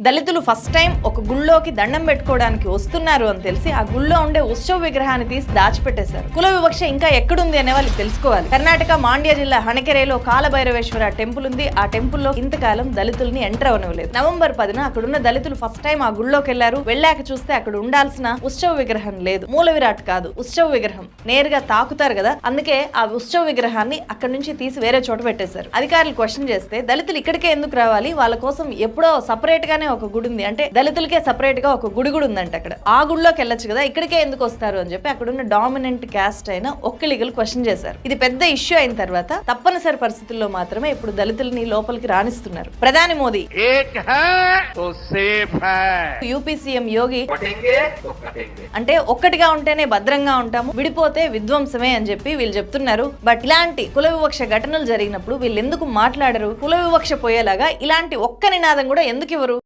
దళితులు first time ఒక గుళ్ళోకి దండం పెట్టుకోవడానికి వస్తున్నారు అని తెలిసి ఆ గుళ్ళో ఉండే ఉత్సవ విగ్రహాన్ని తీసి దాచిపెట్టేశారు. కుల వివక్ష ఇంకా ఎక్కడుంది అనే వాళ్ళు తెలుసుకోవాలి. కర్ణాటక మాండ్య జిల్లా హణకెరేలో కాలభైరవేశ్వర టెంపుల్ ఉంది. ఆ టెంపుల్లో ఇంతకాలం దళితుల్ని ఎంటర్ అవనివ్వలేదు. నవంబర్ 10న అక్కడున్న దళితులు ఫస్ట్ టైం ఆ గుళ్ళోకి వెళ్లారు. వెళ్ళాక చూస్తే అక్కడ ఉండాల్సిన ఉత్సవ విగ్రహం లేదు. మూల విరాట్ కాదు, ఉత్సవ విగ్రహం. నేరుగా తాకుతారు కదా, అందుకే ఆ ఉత్సవ విగ్రహాన్ని అక్కడి నుంచి తీసి వేరే చోట పెట్టేశారు. అధికారులు క్వశ్చన్ చేస్తే దళితులు ఇక్కడికే ఎందుకు రావాలి, వాళ్ళ కోసం ఎప్పుడో సపరేట్ గానే ఒక గుడి ఉంది, అంటే దళితులకే సపరేట్ గా ఒక గుడి కూడా ఉందంట. అక్కడ ఆ గుడిలోకి వెళ్ళొచ్చు కదా, ఇక్కడికే ఎందుకు వస్తారు అని చెప్పి అక్కడ ఉన్న డామినెంట్ క్యాస్ట్ అయిన ఒక్కలిగలు క్వశ్చన్ చేశారు. ఇది పెద్ద ఇష్యూ అయిన తర్వాత తప్పనిసరి పరిస్థితుల్లో మాత్రమే ఇప్పుడు దళితుల్ని లోపలికి రాణిస్తున్నారు. ప్రధాని మోదీ యూపీ సీఎం యోగి అంటే ఒక్కటిగా ఉంటేనే భద్రంగా ఉంటాము, విడిపోతే విధ్వంసమే అని చెప్పి వీళ్ళు చెప్తున్నారు. బట్ ఇలాంటి కుల వివక్ష ఘటనలు జరిగినప్పుడు వీళ్ళు ఎందుకు మాట్లాడరు? కుల వివక్ష పోయేలాగా ఇలాంటి ఒక్క నినాదం కూడా ఎందుకు ఇవ్వరు?